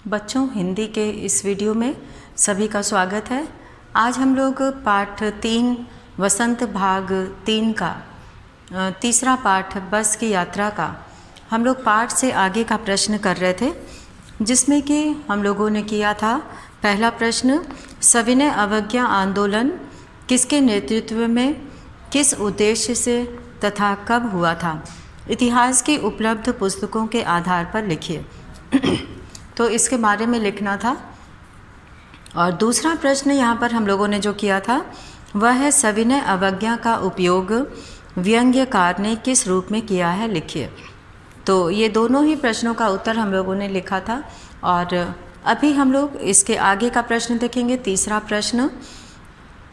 बच्चों, हिंदी के इस वीडियो में सभी का स्वागत है। आज हम लोग पाठ 3 वसंत भाग 3 का तीसरा पाठ बस की यात्रा का हम लोग पाठ से आगे का प्रश्न कर रहे थे, जिसमें कि हम लोगों ने किया था पहला प्रश्न, सविनय अवज्ञा आंदोलन किसके नेतृत्व में, किस उद्देश्य से तथा कब हुआ था, इतिहास की उपलब्ध पुस्तकों के आधार पर लिखिए। तो इसके बारे में लिखना था। और दूसरा प्रश्न यहाँ पर हम लोगों ने जो किया था वह है सविनय अवज्ञा का उपयोग व्यंग्यकार ने किस रूप में किया है, लिखिए। तो ये दोनों ही प्रश्नों का उत्तर हम लोगों ने लिखा था और अभी हम लोग इसके आगे का प्रश्न देखेंगे। तीसरा प्रश्न,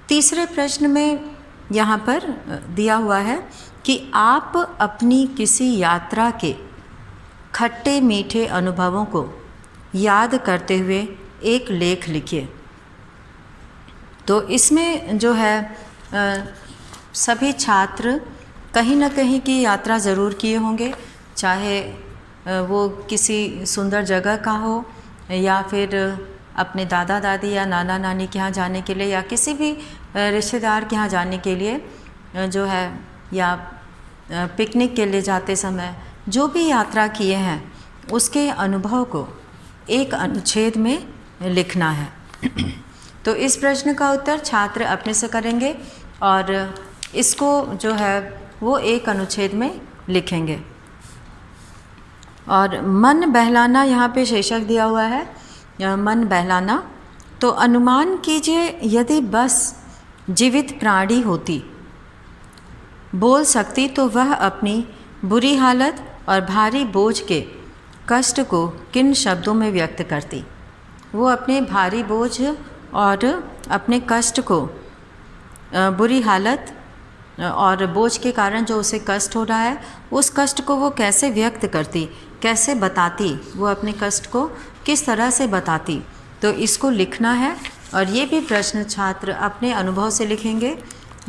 तीसरे प्रश्न में यहाँ पर दिया हुआ है कि आप अपनी किसी यात्रा के खट्टे मीठे अनुभवों को याद करते हुए एक लेख लिखिए। तो इसमें जो है सभी छात्र कहीं ना कहीं की यात्रा ज़रूर किए होंगे, चाहे वो किसी सुंदर जगह का हो या फिर अपने दादा दादी या नाना नानी के यहाँ जाने के लिए या किसी भी रिश्तेदार के यहाँ जाने के लिए जो है, या पिकनिक के लिए जाते समय जो भी यात्रा किए हैं उसके अनुभव को एक अनुच्छेद में लिखना है। तो इस प्रश्न का उत्तर छात्र अपने से करेंगे और इसको जो है वो एक अनुच्छेद में लिखेंगे। और मन बहलाना यहाँ पे शीर्षक दिया हुआ है, मन बहलाना। तो अनुमान कीजिए यदि बस जीवित प्राणी होती, बोल सकती, तो वह अपनी बुरी हालत और भारी बोझ के कष्ट को किन शब्दों में व्यक्त करती। वो अपने भारी बोझ और अपने कष्ट को, बुरी हालत और बोझ के कारण जो उसे कष्ट हो रहा है, उस कष्ट को वो कैसे व्यक्त करती, कैसे बताती, वो अपने कष्ट को किस तरह से बताती। तो इसको लिखना है और ये भी प्रश्न छात्र अपने अनुभव से लिखेंगे,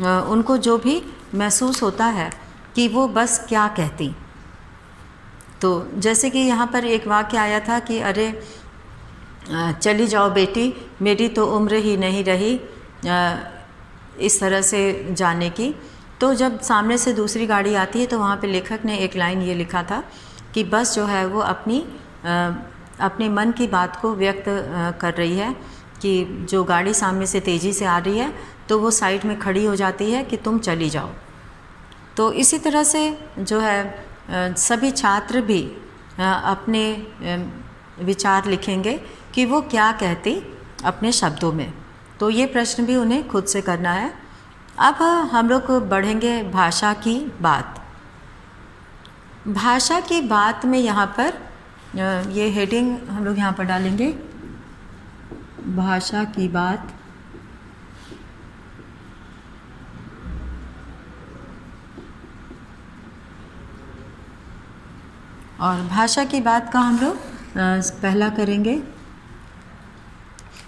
उनको जो भी महसूस होता है कि वो बस क्या कहती। तो जैसे कि यहाँ पर एक वाक्य आया था कि अरे चली जाओ बेटी, मेरी तो उम्र ही नहीं रही इस तरह से जाने की। तो जब सामने से दूसरी गाड़ी आती है तो वहाँ पे लेखक ने एक लाइन ये लिखा था कि बस जो है वो अपने मन की बात को व्यक्त कर रही है कि जो गाड़ी सामने से तेज़ी से आ रही है तो वो साइड में खड़ी हो जाती है कि तुम चली जाओ। तो इसी तरह से जो है सभी छात्र भी अपने विचार लिखेंगे कि वो क्या कहती अपने शब्दों में। तो ये प्रश्न भी उन्हें खुद से करना है। अब हम लोग बढ़ेंगे भाषा की बात। भाषा की बात में यहाँ पर ये हेडिंग हम लोग यहाँ पर डालेंगे, भाषा की बात। और भाषा की बात का हम लोग पहला करेंगे।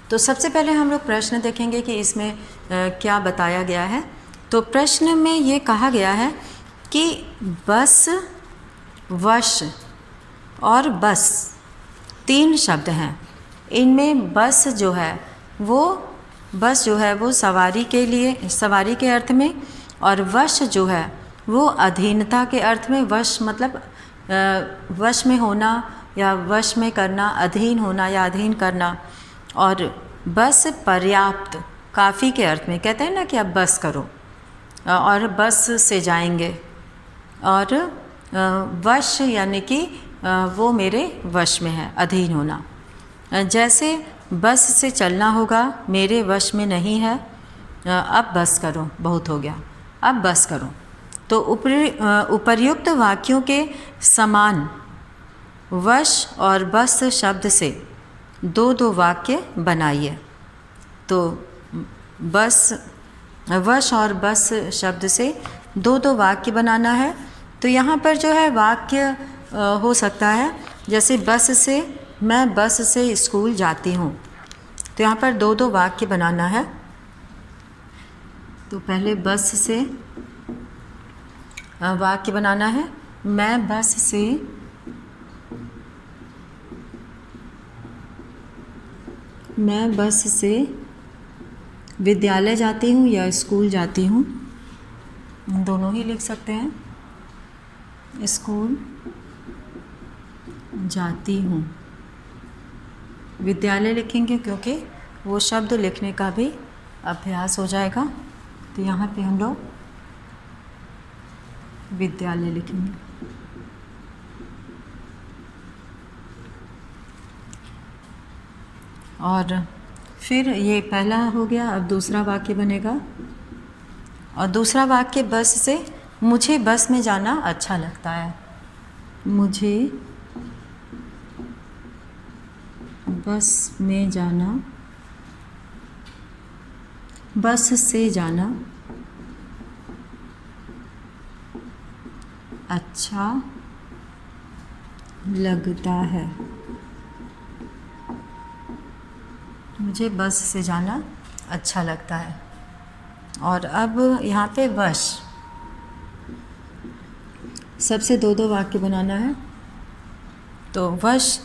तो सबसे पहले हम लोग प्रश्न देखेंगे कि इसमें क्या बताया गया है। तो प्रश्न में ये कहा गया है कि बस, वश और बस 3 शब्द हैं। इनमें बस जो है वो सवारी के लिए, सवारी के अर्थ में, और वश जो है वो अधीनता के अर्थ में। वश मतलब वश में होना या वश में करना, अधीन होना या अधीन करना। और बस पर्याप्त, काफ़ी के अर्थ में। कहते हैं ना कि अब बस करो और बस से जाएंगे। और वश यानी कि वो मेरे वश में है, अधीन होना। जैसे बस से चलना होगा, मेरे वश में नहीं है, अब बस करो, बहुत हो गया, अब बस करो। तो उपर्युक्त वाक्यों के समान वश और बस शब्द से 2 वाक्य बनाइए। तो वश और बस शब्द से 2 वाक्य बनाना है। तो यहाँ पर जो है वाक्य हो सकता है जैसे बस से, मैं बस से स्कूल जाती हूँ। तो यहाँ पर 2 वाक्य बनाना है। तो पहले बस से वाक्य बनाना है, मैं बस से मैं बस से विद्यालय जाती हूँ या स्कूल जाती हूँ, दोनों ही लिख सकते हैं। स्कूल जाती हूँ, विद्यालय लिखेंगे क्योंकि वो शब्द लिखने का भी अभ्यास हो जाएगा। तो यहाँ पे हम लोग विद्यालय लिखेंगे। और फिर ये पहला हो गया। अब दूसरा वाक्य बनेगा, और दूसरा वाक्य बस से, मुझे बस में जाना अच्छा लगता है। मुझे बस में जाना, बस से जाना अच्छा लगता है। मुझे बस से जाना अच्छा लगता है। और अब यहाँ पे वश, सबसे दो दो वाक्य बनाना है। तो वश,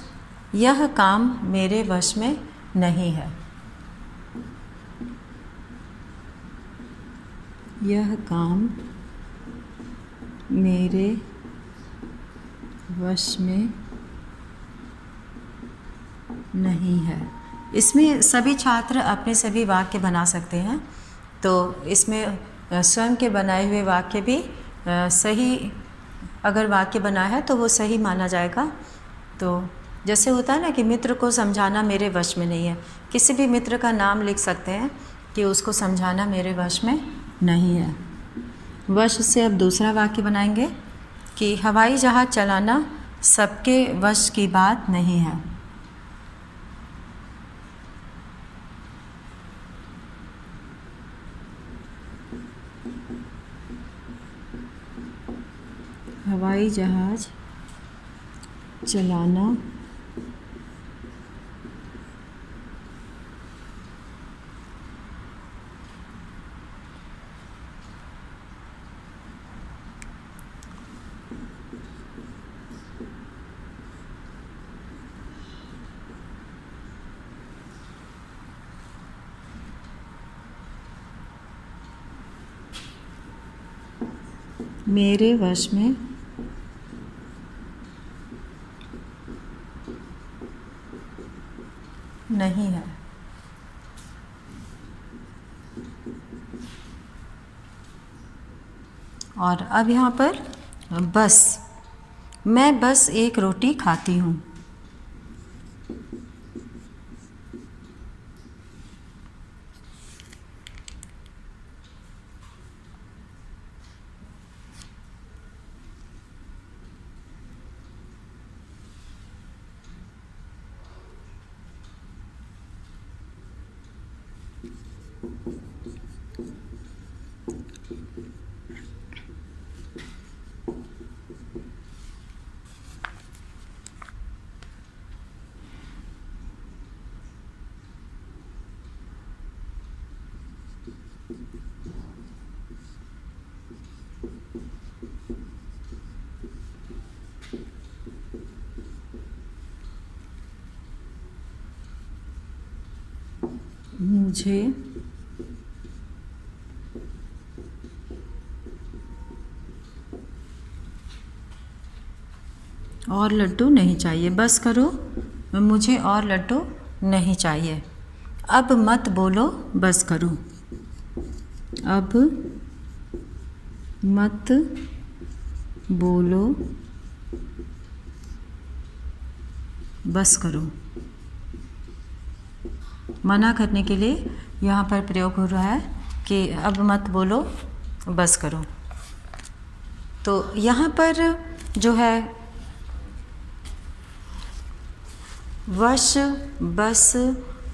यह काम मेरे वश में नहीं है। यह काम मेरे वश में नहीं है। इसमें सभी छात्र अपने सभी वाक्य बना सकते हैं। तो इसमें स्वयं के बनाए हुए वाक्य भी सही, अगर वाक्य बना है तो वो सही माना जाएगा। तो जैसे होता है ना कि मित्र को समझाना मेरे वश में नहीं है, किसी भी मित्र का नाम लिख सकते हैं कि उसको समझाना मेरे वश में नहीं है। वश से अब दूसरा वाक्य बनाएंगे कि हवाई जहाज़ चलाना सबके वश की बात नहीं है। हवाई जहाज़ चलाना मेरे वश में नहीं है। और अब यहाँ पर बस, मैं बस एक रोटी खाती हूँ। मुझे और लड्डू नहीं चाहिए। बस करो, मुझे और लड्डू नहीं चाहिए। अब मत बोलो, बस करो। अब मत बोलो, बस करो। मना करने के लिए यहाँ पर प्रयोग हो रहा है कि अब मत बोलो, बस करो। तो यहाँ पर जो है वश, बस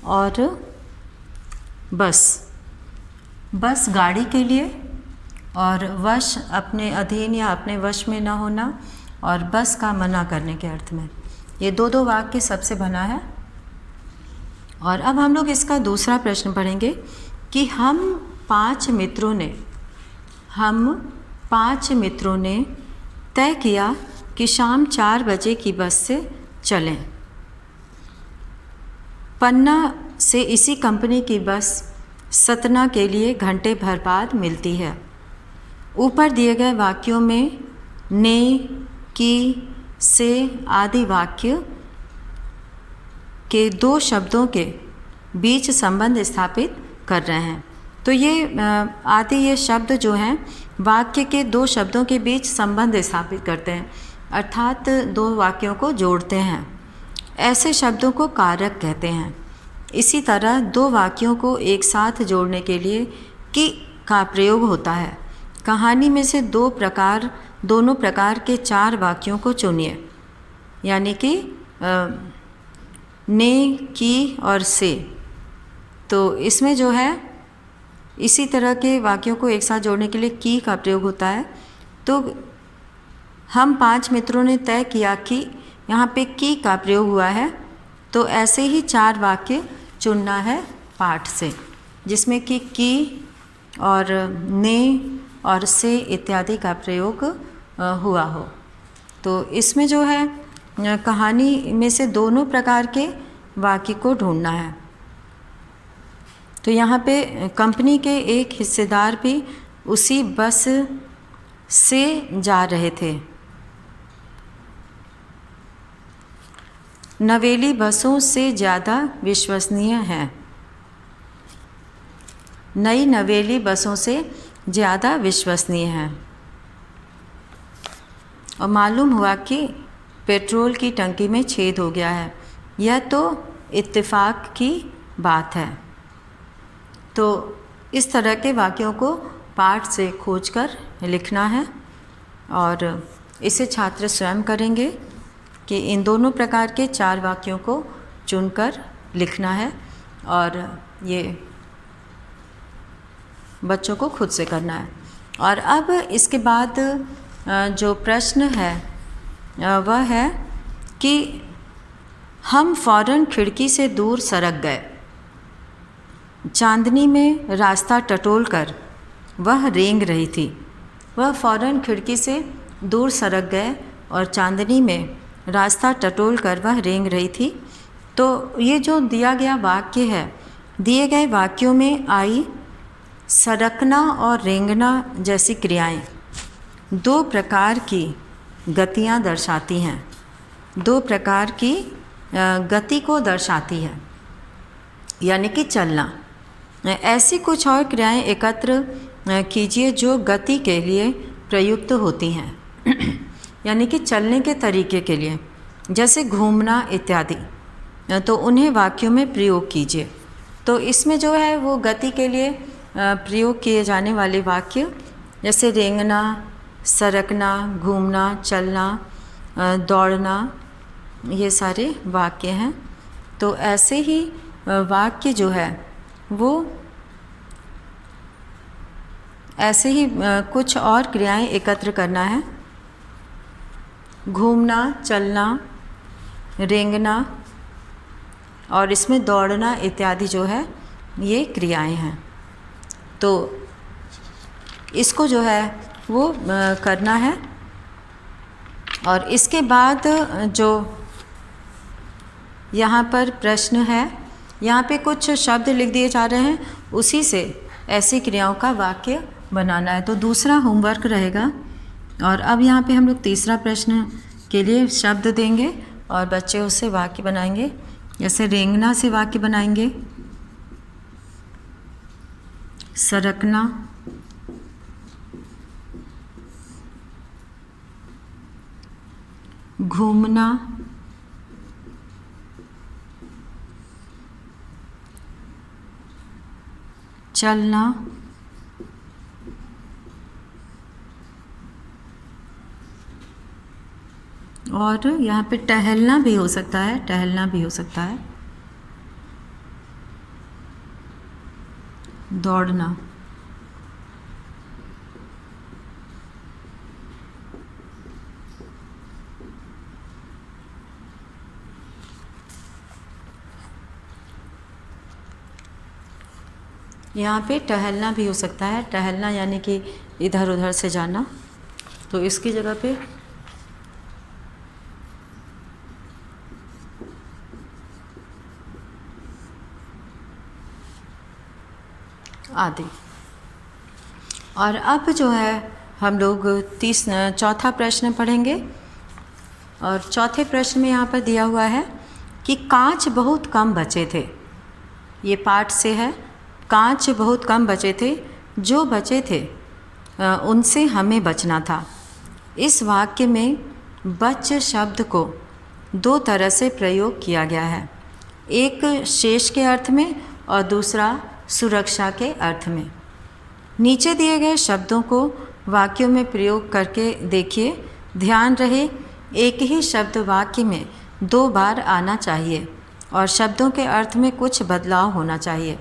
और बस, बस गाड़ी के लिए, और वश अपने अधीन या अपने वश में ना होना, और बस का मना करने के अर्थ में। ये दो दो वाक्य सबसे बना है। और अब हम लोग इसका दूसरा प्रश्न पढ़ेंगे कि हम पांच मित्रों ने तय किया कि शाम 4 बजे की बस से चलें। पन्ना से इसी कंपनी की बस सतना के लिए घंटे भर बाद मिलती है। ऊपर दिए गए वाक्यों में ने, की, से आदि वाक्य के दो शब्दों के बीच संबंध स्थापित कर रहे हैं। तो ये आदि ये शब्द जो हैं वाक्य के दो शब्दों के बीच संबंध स्थापित करते हैं, अर्थात दो वाक्यों को जोड़ते हैं। ऐसे शब्दों को कारक कहते हैं। इसी तरह दो वाक्यों को एक साथ जोड़ने के लिए की का प्रयोग होता है। कहानी में से दोनों प्रकार के 4 वाक्यों को चुनिए, यानी कि ने, की और से। तो इसमें जो है इसी तरह के वाक्यों को एक साथ जोड़ने के लिए की का प्रयोग होता है। तो हम 5 मित्रों ने तय किया कि यहाँ पे की का प्रयोग हुआ है, तो ऐसे ही 4 वाक्य चुनना है पाठ से, जिसमें कि की और ने और से इत्यादि का प्रयोग हुआ हो। तो इसमें जो है कहानी में से दोनों प्रकार के वाक्य को ढूंढना है। तो यहाँ पे कंपनी के एक हिस्सेदार भी उसी बस से जा रहे थे। नवेली बसों से ज़्यादा विश्वसनीय है। नई नवेली बसों से ज़्यादा विश्वसनीय है। और मालूम हुआ कि पेट्रोल की टंकी में छेद हो गया है। यह तो इत्तेफाक की बात है। तो इस तरह के वाक्यों को पाठ से खोजकर लिखना है और इसे छात्र स्वयं करेंगे कि इन दोनों प्रकार के 4 वाक्यों को चुनकर लिखना है और ये बच्चों को खुद से करना है। और अब इसके बाद जो प्रश्न है वह है कि हम फ़ौरन खिड़की से दूर सरक गए। चांदनी में रास्ता टटोलकर वह रेंग रही थी। वह फ़ौरन खिड़की से दूर सरक गए और चांदनी में रास्ता टटोलकर वह रेंग रही थी। तो ये जो दिया गया वाक्य है, दिए गए वाक्यों में आई सरकना और रेंगना जैसी क्रियाएं 2 प्रकार की गतियां दर्शाती हैं, 2 प्रकार की गति को दर्शाती है, यानी कि चलना। ऐसी कुछ और क्रियाएं एकत्र कीजिए जो गति के लिए प्रयुक्त होती हैं यानी कि चलने के तरीके के लिए, जैसे घूमना इत्यादि। तो उन्हें वाक्यों में प्रयोग कीजिए। तो इसमें जो है वो गति के लिए प्रयोग किए जाने वाले वाक्य जैसे रेंगना, सरकना, घूमना, चलना, दौड़ना, ये सारे वाक्य हैं। तो ऐसे ही वाक्य जो है वो ऐसे ही कुछ और क्रियाएं एकत्र करना है। घूमना, चलना, रेंगना और इसमें दौड़ना इत्यादि जो है ये क्रियाएं हैं। तो इसको जो है वो करना है। और इसके बाद जो यहाँ पर प्रश्न है, यहाँ पे कुछ शब्द लिख दिए जा रहे हैं, उसी से ऐसी क्रियाओं का वाक्य बनाना है। तो दूसरा होमवर्क रहेगा। और अब यहाँ पे हम लोग तीसरा प्रश्न के लिए शब्द देंगे और बच्चे उससे वाक्य बनाएंगे। जैसे रेंगना से वाक्य बनाएंगे, सरकना, घूमना, चलना, और यहाँ पे टहलना भी हो सकता है, टहलना भी हो सकता है, दौड़ना। यहाँ पे टहलना भी हो सकता है, टहलना यानी कि इधर उधर से जाना। तो इसकी जगह पे आदि। और अब जो है हम लोग चौथा प्रश्न पढ़ेंगे। और चौथे प्रश्न में यहाँ पर दिया हुआ है कि कांच बहुत कम बचे थे। ये पाठ से है, कांच बहुत कम बचे थे, जो बचे थे उनसे हमें बचना था। इस वाक्य में बच शब्द को दो तरह से प्रयोग किया गया है, एक शेष के अर्थ में और दूसरा सुरक्षा के अर्थ में। नीचे दिए गए शब्दों को वाक्यों में प्रयोग करके देखिए। ध्यान रहे, एक ही शब्द वाक्य में 2 बार आना चाहिए और शब्दों के अर्थ में कुछ बदलाव होना चाहिए।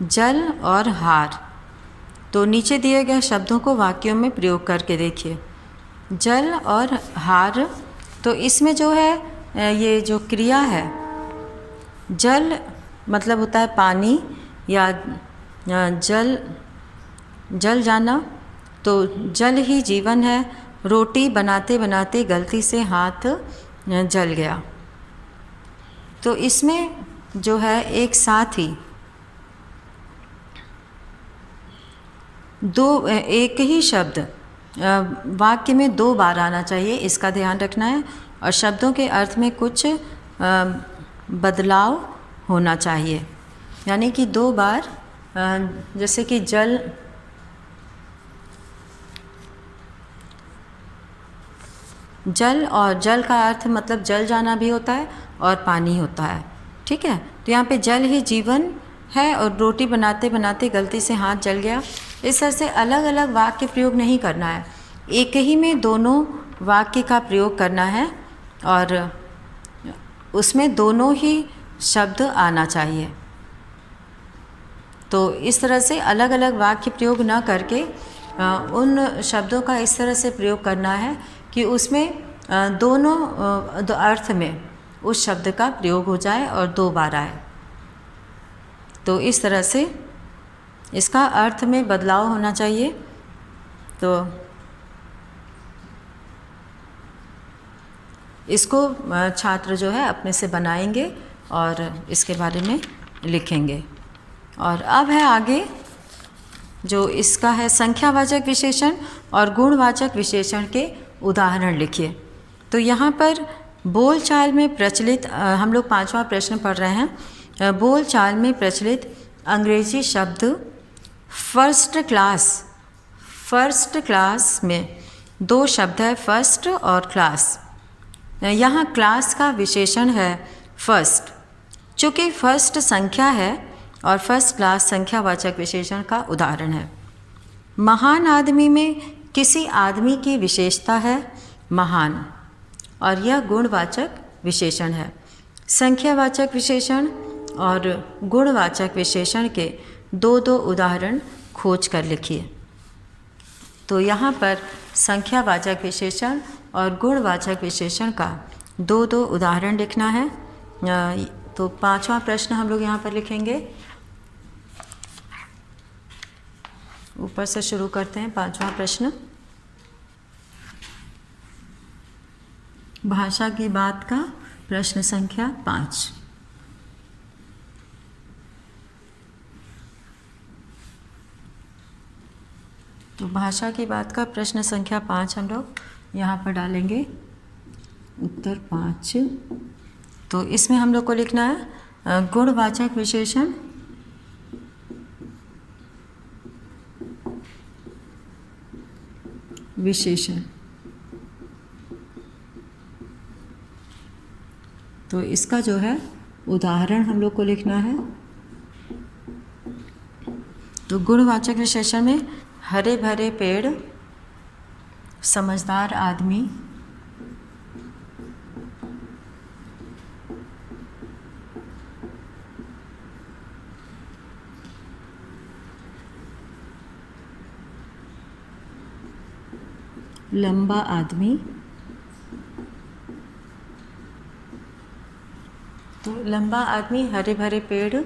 जल और हार। तो नीचे दिए गए शब्दों को वाक्यों में प्रयोग करके देखिए। जल और हार, तो इसमें जो है ये जो क्रिया है, जल मतलब होता है पानी या जल जाना, तो जल ही जीवन है। रोटी बनाते बनाते गलती से हाथ जल गया। तो इसमें जो है एक साथ ही एक ही शब्द वाक्य में 2 बार आना चाहिए, इसका ध्यान रखना है। और शब्दों के अर्थ में कुछ बदलाव होना चाहिए, यानी कि 2 बार, जैसे कि जल और जल का अर्थ मतलब जल जाना भी होता है और पानी होता है, ठीक है। तो यहाँ पे जल ही जीवन है और रोटी बनाते बनाते गलती से हाथ जल गया। इस तरह से अलग अलग वाक्य प्रयोग नहीं करना है, एक ही में दोनों वाक्य का प्रयोग करना है और उसमें दोनों ही शब्द आना चाहिए। तो इस तरह से अलग अलग वाक्य प्रयोग न करके उन शब्दों का इस तरह से प्रयोग करना है कि उसमें दोनों अर्थ में उस शब्द का प्रयोग हो जाए और 2 बार आए। तो इस तरह से इसका अर्थ में बदलाव होना चाहिए। तो इसको छात्र जो है अपने से बनाएंगे और इसके बारे में लिखेंगे। और अब है आगे जो इसका है संख्यावाचक विशेषण और गुणवाचक विशेषण के उदाहरण लिखिए। तो यहाँ पर बोलचाल में प्रचलित, हम लोग 5वां प्रश्न पढ़ रहे हैं। बोलचाल में प्रचलित अंग्रेजी शब्द फर्स्ट क्लास में 2 शब्द है, फर्स्ट और क्लास। यहाँ क्लास का विशेषण है फर्स्ट। चूँकि फर्स्ट संख्या है और फर्स्ट क्लास संख्यावाचक विशेषण का उदाहरण है। महान आदमी में किसी आदमी की विशेषता है महान, और यह गुणवाचक विशेषण है। संख्यावाचक विशेषण और गुणवाचक विशेषण के 2 उदाहरण खोज कर लिखिए। तो यहाँ पर संख्यावाचक विशेषण और गुणवाचक विशेषण का 2 उदाहरण लिखना है। तो 5वां प्रश्न हम लोग यहाँ पर लिखेंगे। ऊपर से शुरू करते हैं। 5वां प्रश्न, भाषा की बात का प्रश्न संख्या 5। तो भाषा की बात का प्रश्न संख्या 5 हम लोग यहाँ पर डालेंगे, उत्तर 5। तो इसमें हम लोग को लिखना है गुणवाचक विशेषण तो इसका जो है उदाहरण हम लोग को लिखना है। तो गुणवाचक विशेषण में हरे भरे पेड़, समझदार आदमी, लंबा आदमी। तो लंबा आदमी, हरे भरे पेड़,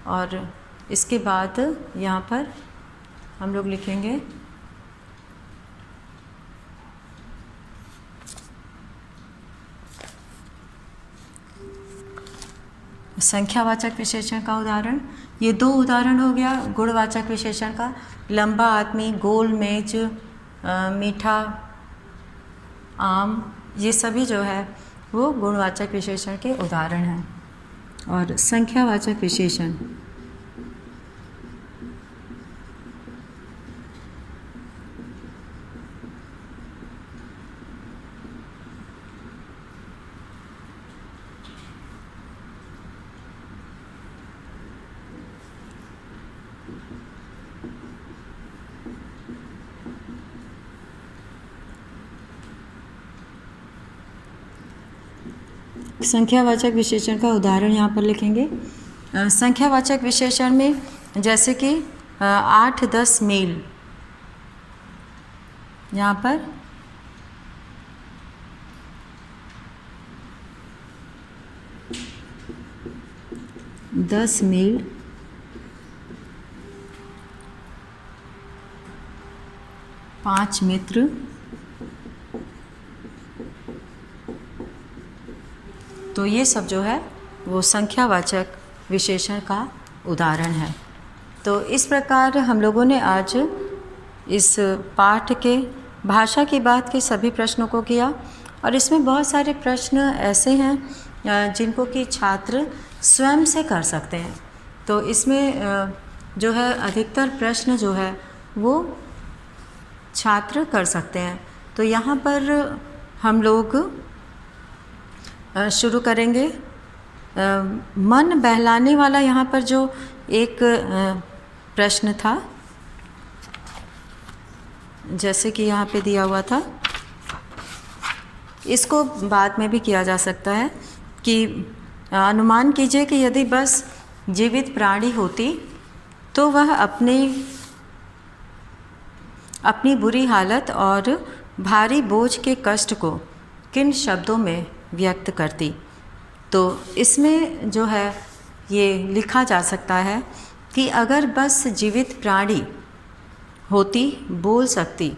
और इसके बाद यहाँ पर हम लोग लिखेंगे संख्यावाचक विशेषण का उदाहरण, ये 2 उदाहरण हो गया गुणवाचक विशेषण का। लंबा आदमी, गोल मेज, मीठा आम, ये सभी जो है वो गुणवाचक विशेषण के उदाहरण हैं। और संख्यावाचक विशेषण, संख्यावाचक विशेषण का उदाहरण यहाँ पर लिखेंगे। संख्यावाचक विशेषण में जैसे कि 8-10 मील, यहाँ पर 10 मील, 5 मित्र, तो ये सब जो है वो संख्यावाचक विशेषण का उदाहरण है। तो इस प्रकार हम लोगों ने आज इस पाठ के भाषा की बात के सभी प्रश्नों को किया, और इसमें बहुत सारे प्रश्न ऐसे हैं जिनको कि छात्र स्वयं से कर सकते हैं। तो इसमें जो है अधिकतर प्रश्न जो है वो छात्र कर सकते हैं। तो यहाँ पर हम लोग शुरू करेंगे। मन बहलाने वाला यहाँ पर जो एक प्रश्न था, जैसे कि यहाँ पे दिया हुआ था, इसको बाद में भी किया जा सकता है कि अनुमान कीजिए कि यदि बस जीवित प्राणी होती तो वह अपनी बुरी हालत और भारी बोझ के कष्ट को किन शब्दों में व्यक्त करती। तो इसमें जो है ये लिखा जा सकता है कि अगर बस जीवित प्राणी होती, बोल सकती,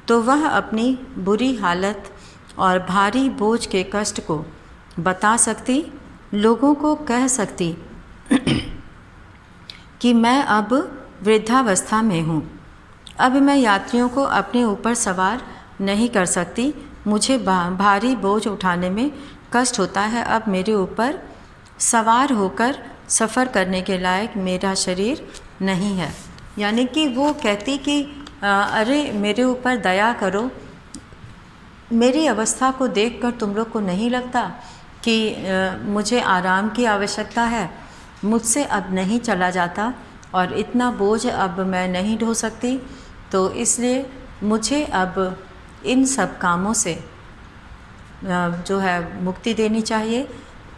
तो वह अपनी बुरी हालत और भारी बोझ के कष्ट को बता सकती, लोगों को कह सकती कि मैं अब वृद्धावस्था में हूँ, अब मैं यात्रियों को अपने ऊपर सवार नहीं कर सकती, मुझे भारी बोझ उठाने में कष्ट होता है, अब मेरे ऊपर सवार होकर सफ़र करने के लायक मेरा शरीर नहीं है। यानी कि वो कहती कि अरे मेरे ऊपर दया करो, मेरी अवस्था को देखकर तुम लोग को नहीं लगता कि मुझे आराम की आवश्यकता है, मुझसे अब नहीं चला जाता और इतना बोझ अब मैं नहीं ढो सकती, तो इसलिए मुझे अब इन सब कामों से जो है मुक्ति देनी चाहिए,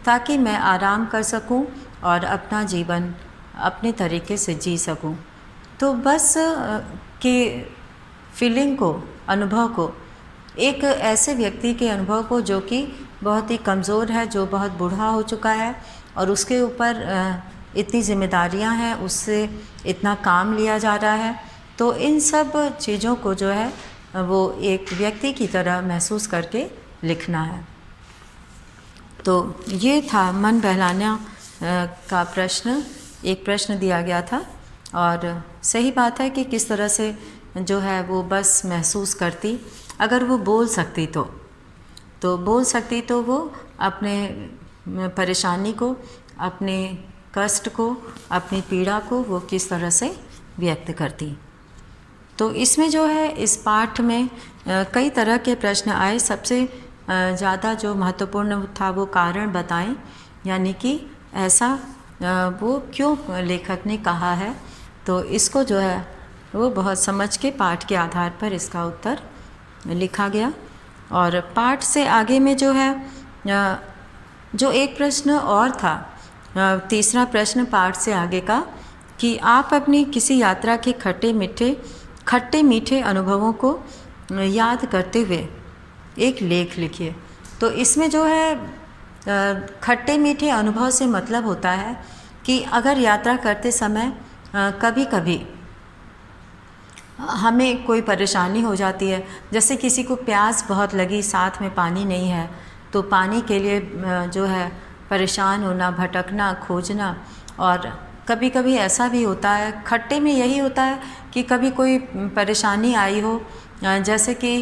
ताकि मैं आराम कर सकूं और अपना जीवन अपने तरीके से जी सकूं। तो बस कि फीलिंग को, अनुभव को, एक ऐसे व्यक्ति के अनुभव को जो कि बहुत ही कमज़ोर है, जो बहुत बूढ़ा हो चुका है और उसके ऊपर इतनी जिम्मेदारियां हैं, उससे इतना काम लिया जा रहा है, तो इन सब चीज़ों को जो है वो एक व्यक्ति की तरह महसूस करके लिखना है। तो ये था मन बहलाना का प्रश्न, एक प्रश्न दिया गया था, और सही बात है कि किस तरह से जो है वो बस महसूस करती, अगर वो बोल सकती तो बोल सकती तो वो अपने परेशानी को, अपने कष्ट को, अपनी पीड़ा को वो किस तरह से व्यक्त करती। तो इसमें जो है इस पाठ में कई तरह के प्रश्न आए। सबसे ज़्यादा जो महत्वपूर्ण था वो कारण बताएं, यानी कि ऐसा वो क्यों लेखक ने कहा है। तो इसको जो है वो बहुत समझ के पाठ के आधार पर इसका उत्तर लिखा गया। और पाठ से आगे में जो है जो एक प्रश्न और था, तीसरा प्रश्न पाठ से आगे का, कि आप अपनी किसी यात्रा के खट्टे मीठे अनुभवों को याद करते हुए एक लेख लिखिए। तो इसमें जो है खट्टे मीठे अनुभव से मतलब होता है कि अगर यात्रा करते समय कभी कभी हमें कोई परेशानी हो जाती है, जैसे किसी को प्यास बहुत लगी, साथ में पानी नहीं है, तो पानी के लिए जो है परेशान होना, भटकना, खोजना। और कभी कभी ऐसा भी होता है, खट्टे में यही होता है कि कभी कोई परेशानी आई हो, जैसे कि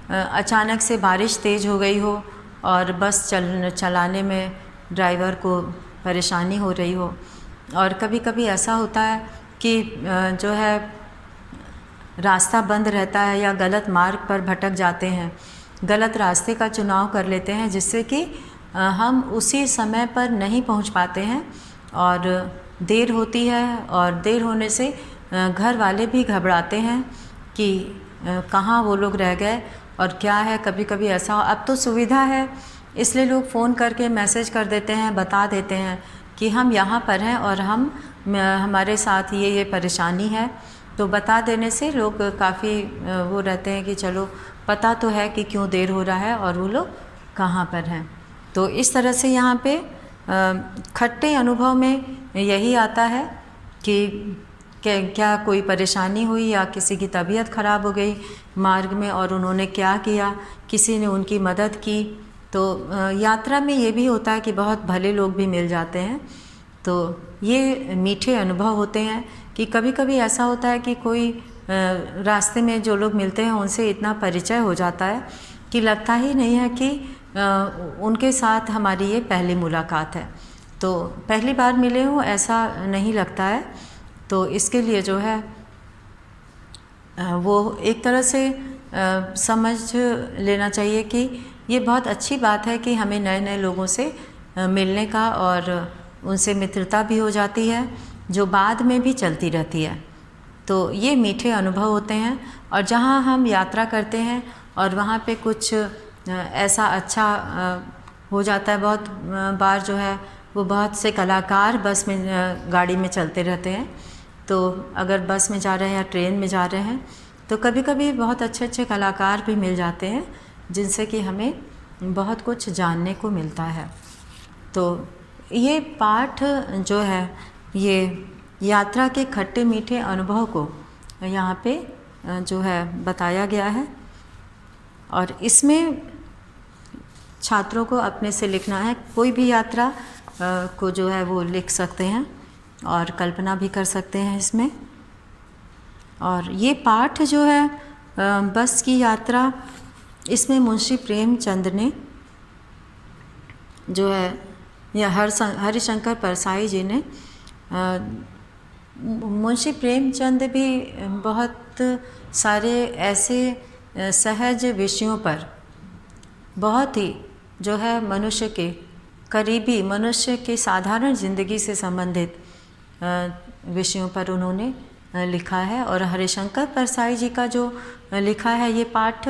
अचानक से बारिश तेज़ हो गई हो और बस चलाने में ड्राइवर को परेशानी हो रही हो। और कभी कभी ऐसा होता है कि जो है रास्ता बंद रहता है या गलत मार्ग पर भटक जाते हैं, गलत रास्ते का चुनाव कर लेते हैं, जिससे कि हम उसी समय पर नहीं पहुंच पाते हैं और देर होती है। और देर होने से घर वाले भी घबराते हैं कि कहाँ वो लोग रह गए और क्या है। कभी कभी ऐसा, अब तो सुविधा है इसलिए लोग फ़ोन करके मैसेज कर देते हैं, बता देते हैं कि हम यहाँ पर हैं और हमारे साथ ये परेशानी है। तो बता देने से लोग काफ़ी वो रहते हैं कि चलो पता तो है कि क्यों देर हो रहा है और वो लोग कहाँ पर हैं। तो इस तरह से यहाँ पे खट्टे अनुभव में यही आता है कि क्या कोई परेशानी हुई या किसी की तबीयत ख़राब हो गई मार्ग में और उन्होंने क्या किया, किसी ने उनकी मदद की। तो यात्रा में ये भी होता है कि बहुत भले लोग भी मिल जाते हैं। तो ये मीठे अनुभव होते हैं कि कभी कभी ऐसा होता है कि कोई रास्ते में जो लोग मिलते हैं उनसे इतना परिचय हो जाता है कि लगता ही नहीं है कि उनके साथ हमारी ये पहली मुलाकात है। तो पहली बार मिले हों ऐसा नहीं लगता है। तो इसके लिए जो है वो एक तरह से समझ लेना चाहिए कि ये बहुत अच्छी बात है कि हमें नए नए लोगों से मिलने का, और उनसे मित्रता भी हो जाती है जो बाद में भी चलती रहती है। तो ये मीठे अनुभव होते हैं। और जहाँ हम यात्रा करते हैं और वहाँ पे कुछ ऐसा अच्छा हो जाता है, बहुत बार जो है वो बहुत से कलाकार बस में गाड़ी में चलते रहते हैं। तो अगर बस में जा रहे हैं या ट्रेन में जा रहे हैं तो कभी कभी बहुत अच्छे अच्छे कलाकार भी मिल जाते हैं जिनसे कि हमें बहुत कुछ जानने को मिलता है। तो ये पाठ जो है ये यात्रा के खट्टे मीठे अनुभव को यहाँ पे जो है बताया गया है। और इसमें छात्रों को अपने से लिखना है। कोई भी यात्रा को जो है वो लिख सकते हैं और कल्पना भी कर सकते हैं इसमें। और ये पाठ जो है बस की यात्रा, इसमें मुंशी प्रेमचंद ने जो है या हरिशंकर परसाई जी ने, मुंशी प्रेमचंद भी बहुत सारे ऐसे सहज विषयों पर, बहुत ही जो है मनुष्य के करीबी, मनुष्य के साधारण ज़िंदगी से संबंधित विषयों पर उन्होंने लिखा है। और हरिशंकर परसाई जी का जो लिखा है ये पाठ,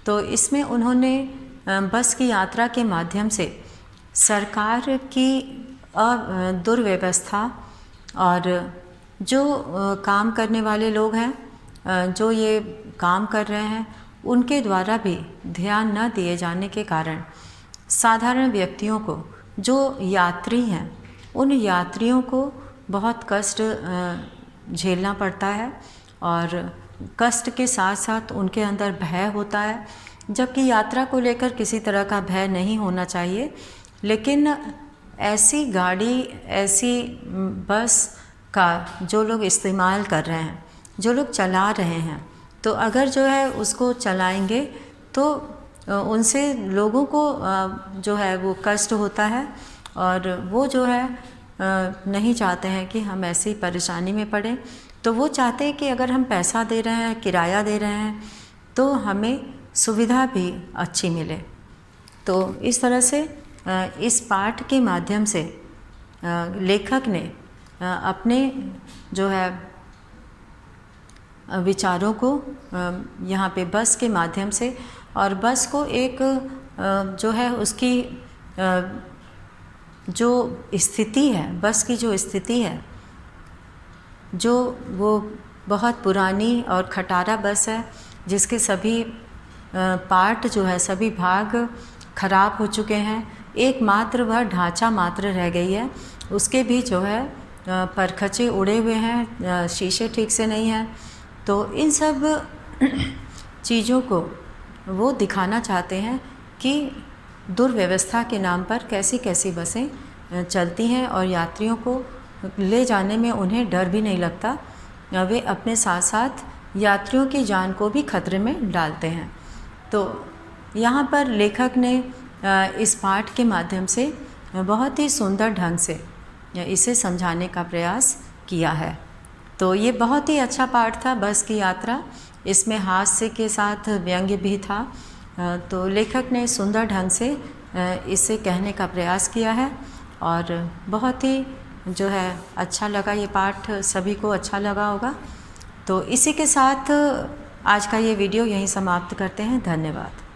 तो इसमें उन्होंने बस की यात्रा के माध्यम से सरकार की दुर्व्यवस्था और जो काम करने वाले लोग हैं, जो ये काम कर रहे हैं, उनके द्वारा भी ध्यान न दिए जाने के कारण साधारण व्यक्तियों को, जो यात्री हैं, उन यात्रियों को बहुत कष्ट झेलना पड़ता है। और कष्ट के साथ साथ उनके अंदर भय होता है, जबकि यात्रा को लेकर किसी तरह का भय नहीं होना चाहिए। लेकिन ऐसी गाड़ी, ऐसी बस का जो लोग इस्तेमाल कर रहे हैं, जो लोग चला रहे हैं, तो अगर जो है उसको चलाएंगे तो उनसे लोगों को जो है वो कष्ट होता है। और वो जो है नहीं चाहते हैं कि हम ऐसी परेशानी में पड़ें। तो वो चाहते हैं कि अगर हम पैसा दे रहे हैं, किराया दे रहे हैं, तो हमें सुविधा भी अच्छी मिले। तो इस तरह से इस पाठ के माध्यम से लेखक ने अपने जो है विचारों को यहाँ पे बस के माध्यम से, और बस को एक जो है उसकी जो स्थिति है, बस की जो स्थिति है, जो वो बहुत पुरानी और खटारा बस है, जिसके सभी पार्ट जो है, सभी भाग खराब हो चुके हैं। एकमात्र वह ढांचा मात्र रह गई है, उसके भी जो है परखचे उड़े हुए हैं, शीशे ठीक से नहीं हैं। तो इन सब चीज़ों को वो दिखाना चाहते हैं कि दुर्व्यवस्था के नाम पर कैसी कैसी बसें चलती हैं और यात्रियों को ले जाने में उन्हें डर भी नहीं लगता। वे अपने साथ साथ यात्रियों की जान को भी खतरे में डालते हैं। तो यहाँ पर लेखक ने इस पाठ के माध्यम से बहुत ही सुंदर ढंग से इसे समझाने का प्रयास किया है। तो ये बहुत ही अच्छा पाठ था, बस की यात्रा। इसमें हास्य के साथ व्यंग्य भी था। तो लेखक ने सुंदर ढंग से इसे कहने का प्रयास किया है और बहुत ही जो है अच्छा लगा। ये पाठ सभी को अच्छा लगा होगा। तो इसी के साथ आज का ये वीडियो यहीं समाप्त करते हैं। धन्यवाद।